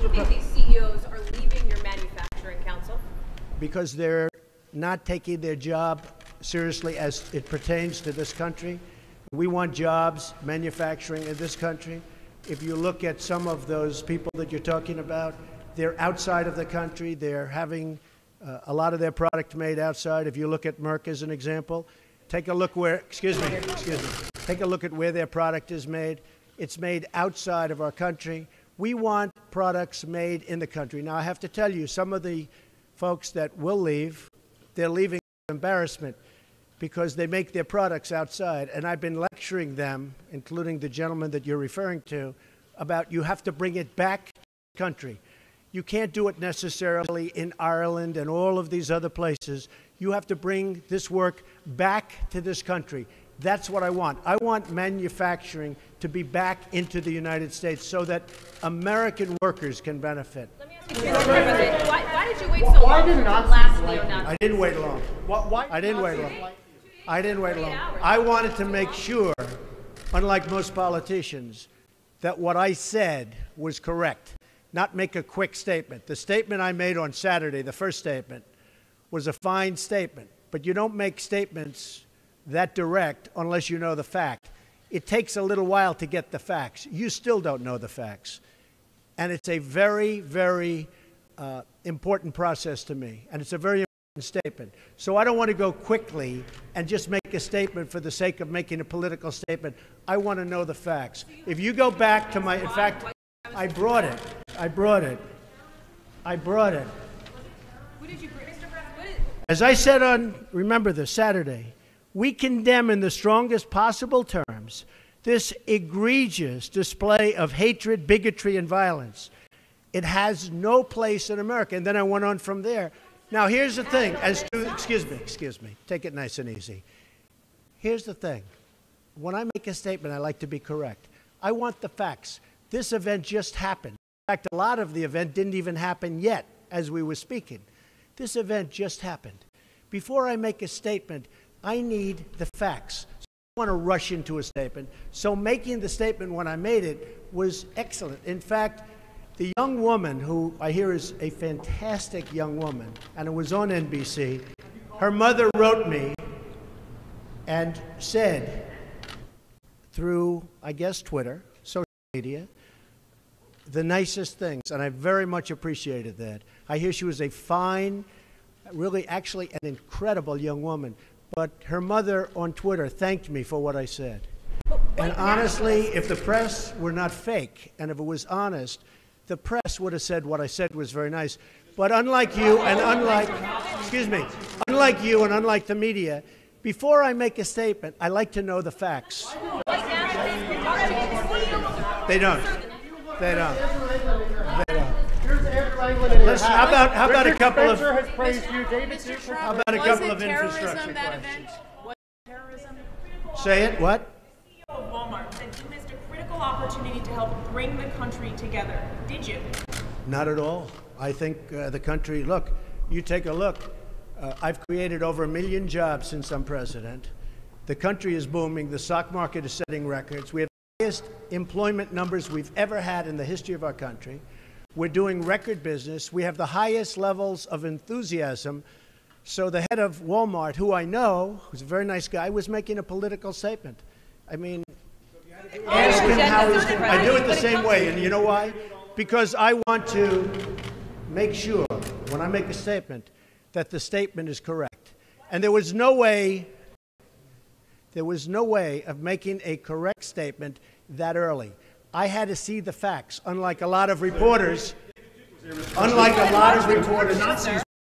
do you think these CEOs are leaving your manufacturing council? Because they're not taking their job seriously as it pertains to this country. We want jobs, manufacturing in this country. If you look at some of those people that you're talking about, they're outside of the country. They're having a lot of their product made outside. If you look at Merck as an example, take a look where, excuse me, take a look at where their product is made. It's made outside of our country. We want products made in the country. Now, I have to tell you, some of the folks that will leave, they're leaving with embarrassment because they make their products outside. And I've been lecturing them, including the gentleman that you're referring to, about you have to bring it back to the country. You can't do it necessarily in Ireland and all of these other places. You have to bring this work back to this country. That's what I want. I want manufacturing to be back into the United States so that American workers can benefit. Let me ask you, Mr. President, why did you wait so long to last neo-Nazi? I didn't wait long. I didn't wait long. I didn't wait long. I wanted to make sure, unlike most politicians, that what I said was correct, not make a quick statement. The statement I made on Saturday, the first statement, was a fine statement. But you don't make statements that direct unless you know the fact. It takes a little while to get the facts. You still don't know the facts. And it's a very, very important process to me. And it's a very important statement. So I don't want to go quickly and just make a statement for the sake of making a political statement. I want to know the facts. If you go back to my, in fact, I brought it. Who did you bring, Mr. President? As I said on, remember this, Saturday, we condemn in the strongest possible terms this egregious display of hatred, bigotry, and violence. It has no place in America. And then I went on from there. Now, here's the thing. Excuse me. Take it nice and easy. Here's the thing. When I make a statement, I like to be correct. I want the facts. This event just happened. In fact, a lot of the event didn't even happen yet as we were speaking. This event just happened. Before I make a statement, I need the facts. So I don't want to rush into a statement. So making the statement when I made it was excellent. In fact, the young woman, who I hear is a fantastic young woman, and it was on NBC, her mother wrote me and said through, I guess, Twitter, social media, the nicest things, and I very much appreciated that. I hear she was a fine, really actually an incredible young woman, but her mother on Twitter thanked me for what I said. And honestly, if the press were not fake, and if it was honest, the press would have said what I said was very nice. But unlike you and unlike the media, before I make a statement, I like to know the facts. They don't. Listen, how about a couple of infrastructure questions? Say it, what? Walmart said you missed a critical opportunity to help bring the country together. Did you? Not at all. I think the country, look, you take a look. I've created over 1 million jobs since I'm president. The country is booming. The stock market is setting records. We have the highest employment numbers we've ever had in the history of our country. We're doing record business. We have the highest levels of enthusiasm. So the head of Walmart, who I know, who's a very nice guy, was making a political statement. I mean, ask him how he's doing. I do it the same way, and you know why? Because I want to make sure, when I make a statement, that the statement is correct. And there was no way of making a correct statement that early. I had to see the facts, unlike a lot of reporters.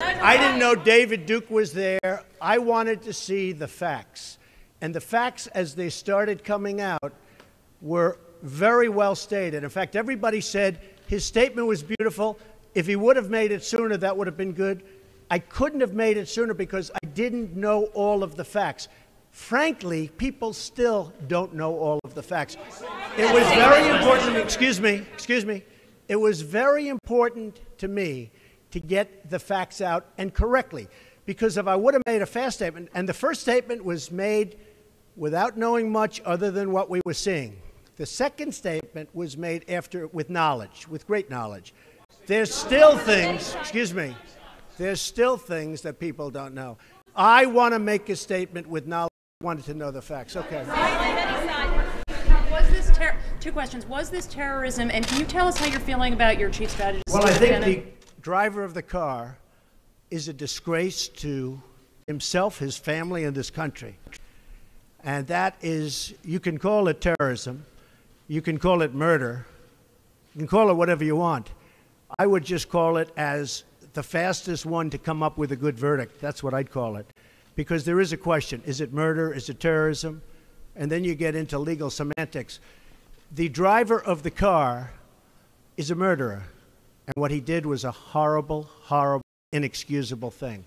I didn't know David Duke was there. I wanted to see the facts. And the facts, as they started coming out, were very well stated. In fact, everybody said his statement was beautiful. If he would have made it sooner, that would have been good. I couldn't have made it sooner because I didn't know all of the facts. Frankly, people still don't know all of the facts. It was very important, excuse me. It was very important to me to get the facts out, and correctly. Because if I would have made a fast statement, and the first statement was made without knowing much other than what we were seeing. The second statement was made after, with knowledge, with great knowledge. There's still things, excuse me, there's still things that people don't know. I want to make a statement with knowledge. I wanted to know the facts. Okay. Was this two questions. Was this terrorism? And can you tell us how you're feeling about your chief strategist? Well, I think the driver of the car is a disgrace to himself, his family, and this country. And that is, you can call it terrorism, you can call it murder, you can call it whatever you want. I would just call it as the fastest one to come up with a good verdict. That's what I'd call it. Because there is a question. Is it murder? Is it terrorism? And then you get into legal semantics. The driver of the car is a murderer. And what he did was a horrible, horrible, inexcusable thing.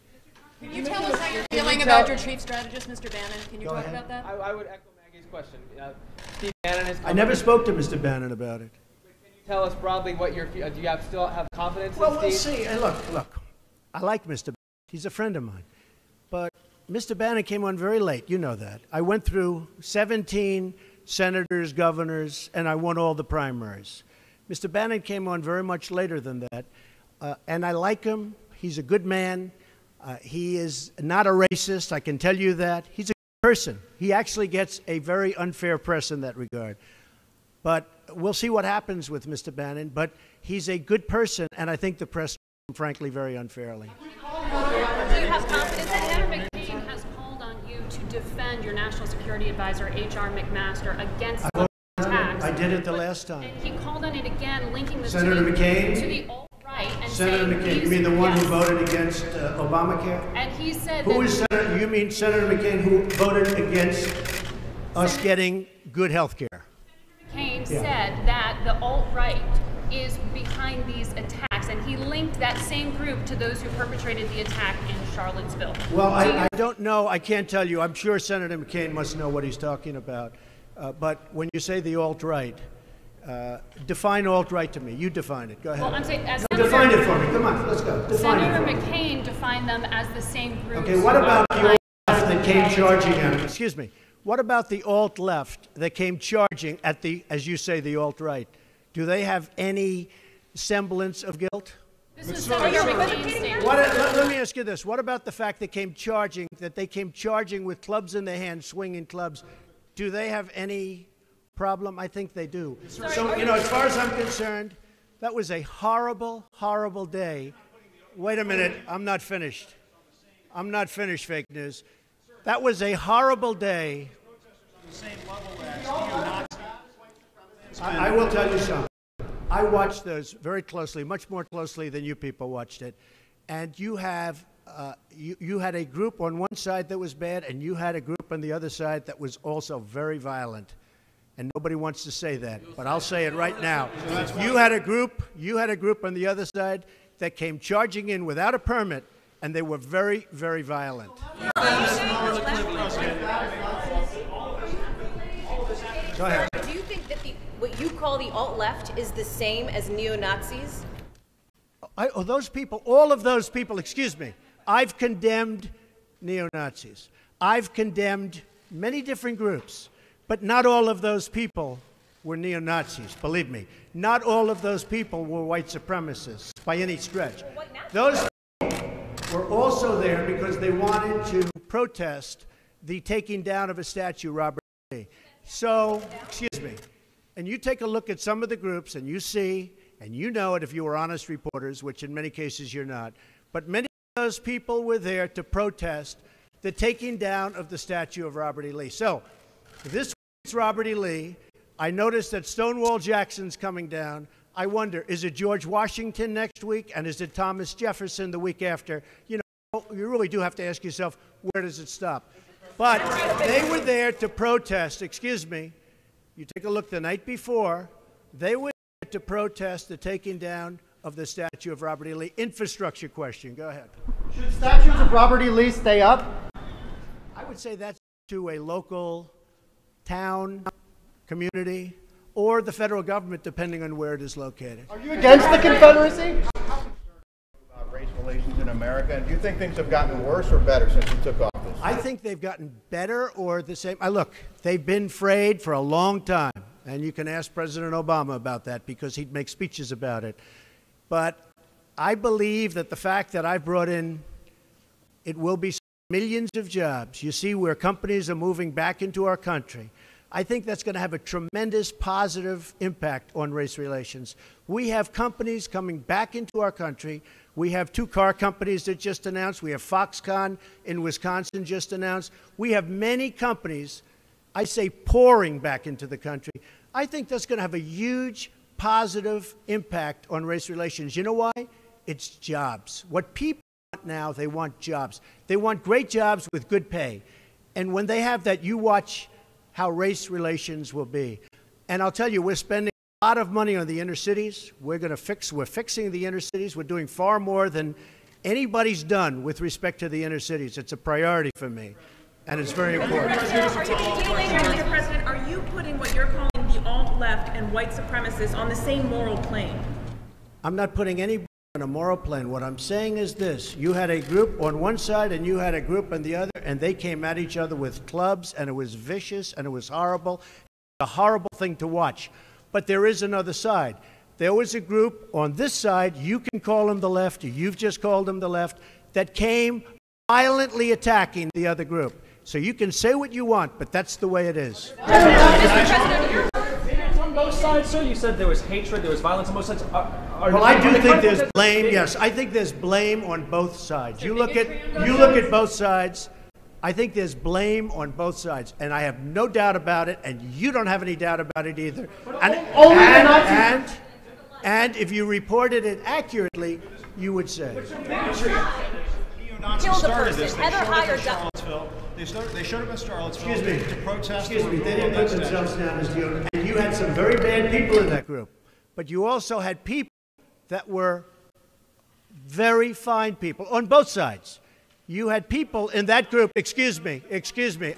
Can you tell us how you're feeling about your chief strategist, Mr. Bannon? Can you talk about that? I would echo Maggie's question. Steve Bannon is. I never spoke to Mr. Bannon about it. Can you tell us broadly what your? Do you still have confidence in Steve? Well, we'll see. And look. I like Mr. Bannon. He's a friend of mine. But Mr. Bannon came on very late. You know that. I went through 17 senators, governors, and I won all the primaries. Mr. Bannon came on very much later than that. And I like him. He's a good man. He is not a racist. I can tell you that. He's a good person. He actually gets a very unfair press in that regard. But we'll see what happens with Mr. Bannon. But he's a good person, and I think the press treats him, frankly, very unfairly. Do you have confidence that Senator McCain has called on you to defend your National Security Advisor, H.R. McMaster, against attacks? I did it the last time. And he called on it again, linking this Senator McCain? to the alt-right. And Senator McCain, you mean the one who voted against Obamacare? And he said Who is Senator? You mean Senator McCain who voted against us getting good health care? Senator McCain said that the alt-right is behind these attacks, and he linked that same group to those who perpetrated the attack in Charlottesville. Well, I don't know. I can't tell you. I'm sure Senator McCain must know what he's talking about. But when you say the alt-right, define alt-right to me. You define it. Go ahead. Well, I'm saying, define it for me. Come on, let's go. Define Senator it for McCain defined them as the same group. Okay, what about the alt-left that came charging at him? Excuse me. What about the alt-left that came charging at the, as you say, the alt-right? Do they have any semblance of guilt? This is Senator McCain's statement. Let me ask you this. What about the fact that they came charging with clubs in their hands, swinging clubs? Do they have any problem? I think they do. So, you know, as far as I'm concerned, that was a horrible, horrible day. Wait a minute. I'm not finished. I'm not finished, fake news. That was a horrible day. I will tell you something. I watched those very closely, much more closely than you people watched it. And you have, you had a group on one side that was bad, and you had a group on the other side that was also very violent. And nobody wants to say that, but I'll say it right now. You had a group on the other side that came charging in without a permit, and they were very, very violent. Go ahead. Do you think that what you call the alt-left is the same as neo-Nazis? Those people, all of those people, excuse me, I've condemned neo-Nazis. I've condemned many different groups, but not all of those people were neo-Nazis, believe me. Not all of those people were white supremacists by any stretch. Those people were also there because they wanted to protest the taking down of a statue, Robert E. So, excuse me, and you take a look at some of the groups and you see, and you know it if you were honest reporters, which in many cases you're not, but many of those people were there to protest the taking down of the statue of Robert E. Lee. So, this week's Robert E. Lee, I noticed that Stonewall Jackson's coming down. I wonder, is it George Washington next week, and is it Thomas Jefferson the week after? You know, you really do have to ask yourself, where does it stop? But they were there to protest, excuse me, you take a look the night before, they were there to protest the taking down of the statue of Robert E. Lee. Infrastructure question, go ahead. Should statues of Robert E. Lee stay up? I would say that's to a local town, community, or the federal government, depending on where it is located. Are you against the Confederacy? About race relations in America, and do you think things have gotten worse or better since you took office? I think they've gotten better or the same. Look, they've been frayed for a long time, and you can ask President Obama about that because he'd make speeches about it. But I believe that the fact that I brought in, it will be millions of jobs. You see where companies are moving back into our country. I think that's going to have a tremendous positive impact on race relations. We have companies coming back into our country. We have 2 car companies that just announced. We have Foxconn in Wisconsin just announced. We have many companies, I say, pouring back into the country. I think that's going to have a huge positive impact on race relations. You know why? It's jobs. What people want now, they want jobs. They want great jobs with good pay. And when they have that, you watch how race relations will be. And I'll tell you, we're spending a lot of money on the inner cities. We're fixing the inner cities. We're doing far more than anybody's done with respect to the inner cities. It's a priority for me, and it's very important. Mr. President, are you putting what you're calling the alt-left and white supremacists on the same moral plane? I'm not putting anybody on a moral plane. What I'm saying is this. You had a group on one side and you had a group on the other, and they came at each other with clubs, and it was vicious, and it was horrible. A horrible thing to watch. But there is another side. There was a group on this side, you can call them the left, or you've just called them the left, that came violently attacking the other group. So you can say what you want, but that's the way it is. On both sides, sir? You said there was hatred, there was violence on both sides. Well, I do think there's blame, yes. I think there's blame on both sides. You look at both sides. I think there's blame on both sides, and I have no doubt about it, and you don't have any doubt about it either. And if you reported it accurately, you would say. Kill the person. Heather hired Charlottesville. They showed up in Charlottesville Excuse me. to protest. Excuse me. They didn't put themselves down as you. And you had some very bad people in that group, but you also had people that were very fine people on both sides. You had people in that group, excuse me,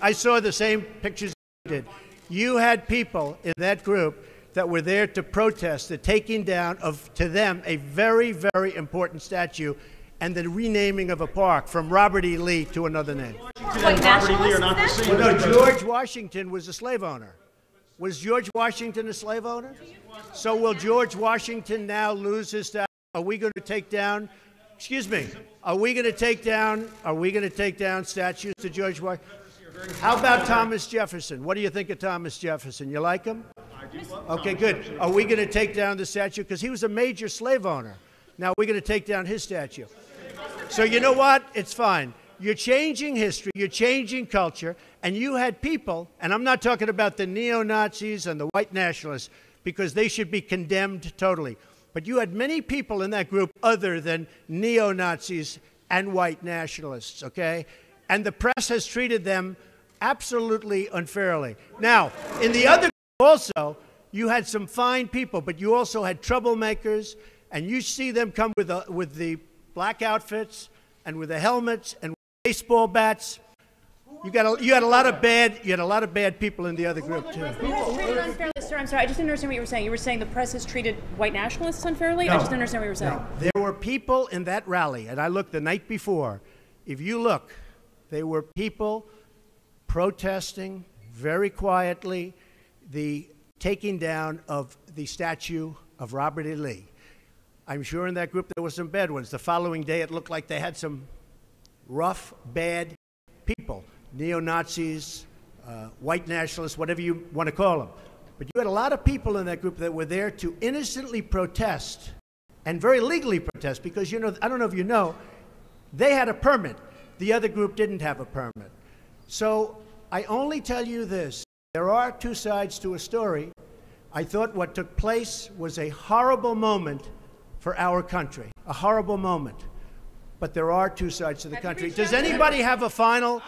I saw the same pictures you did. You had people in that group that were there to protest the taking down of, to them, a very, very important statue and the renaming of a park from Robert E. Lee to another name. Robert E. Lee are not the same. Well, no, George Washington was a slave owner. Was George Washington a slave owner? So will George Washington now lose his status? Are we going to take down, excuse me, are we going to take down statues to George Washington? How about Thomas Jefferson? What do you think of Thomas Jefferson? You like him? Okay, good. Are we going to take down the statue? Because he was a major slave owner. Now we're going to take down his statue. So you know what? It's fine. You're changing history, you're changing culture, and you had people, and I'm not talking about the neo-Nazis and the white nationalists, because they should be condemned totally. But you had many people in that group other than neo-Nazis and white nationalists, okay? And the press has treated them absolutely unfairly. Now, in the other group also, you had some fine people, but you also had troublemakers, and you see them come with the black outfits and with the helmets and with baseball bats. You had a lot of bad people in the other group too. Treated unfairly, sir. I'm sorry, I just didn't understand what you were saying. You were saying the press has treated white nationalists unfairly? No, I just didn't understand what you were saying. No. There were people in that rally, and I looked the night before. If you look, there were people protesting very quietly the taking down of the statue of Robert E. Lee. I'm sure in that group there were some bad ones. The following day it looked like they had some rough, bad people, neo-Nazis, white nationalists, whatever you want to call them. But you had a lot of people in that group that were there to innocently protest and very legally protest because, you know, I don't know if you know, they had a permit. The other group didn't have a permit. So I only tell you this. There are two sides to a story. I thought what took place was a horrible moment for our country, a horrible moment. But there are two sides to the country. Does anybody have a final?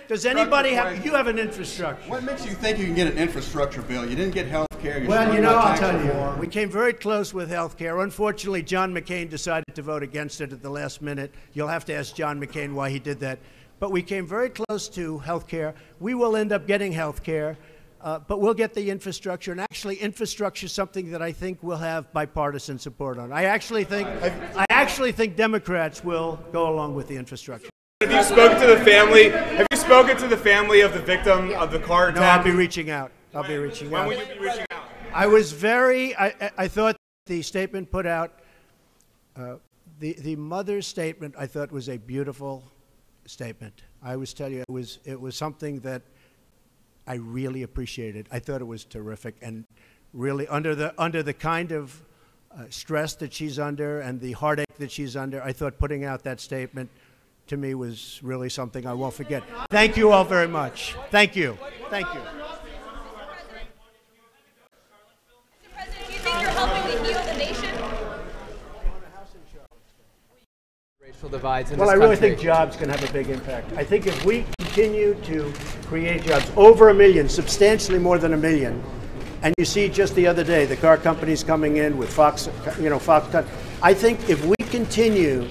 Does anybody have? You have an infrastructure. What makes you think you can get an infrastructure bill? You didn't get health care. Well, you know, I'll tell you. We came very close with health care. Unfortunately, John McCain decided to vote against it at the last minute. You'll have to ask John McCain why he did that. But we came very close to health care. We will end up getting health care. But we'll get the infrastructure, and actually infrastructure is something that I think we'll have bipartisan support on. I actually think Democrats will go along with the infrastructure. Have you spoken to the family? Have you spoken to the family of the victim of the car attack? No, I'll be reaching out. I'll be reaching out. When will you be reaching out? I was very, I thought the statement put out The mother's statement, I thought, was a beautiful statement. I always tell you, it was something that I really appreciated. I thought it was terrific, and really under the kind of stress that she's under and the heartache that she's under, I thought putting out that statement to me was really something I won't forget. Thank you all very much. Thank you. Thank you. Mr. President, do you think you're helping to heal the nation? Racial divides in Well, this I really country. think jobs can have a big impact. I think if we continue to create jobs, over 1 million, substantially more than 1 million, and you see just the other day, the car companies coming in with Foxconn. I think if we continue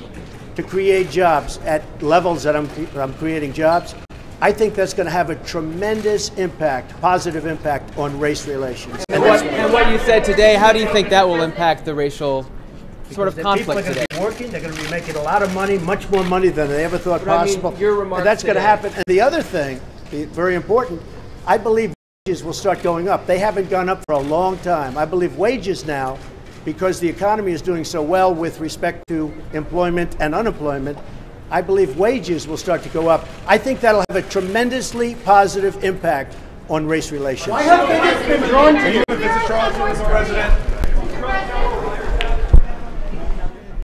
to create jobs at levels that I'm creating jobs, I think that's going to have a tremendous impact, positive impact on race relations. And what you said today, how do you think that will impact the racial sort of conflict people are today? going to be working, they're going to be making a lot of money, much more money than they ever thought But I mean, possible. your remarks and that's going to today. happen. And the other thing, very important, I believe wages will start going up. They haven't gone up for a long time. I believe wages now, because the economy is doing so well with respect to employment and unemployment, I believe wages will start to go up. I think that'll have a tremendously positive impact on race relations. Why have bigots been drawn to you? Visit Charlottesville, Mr. President.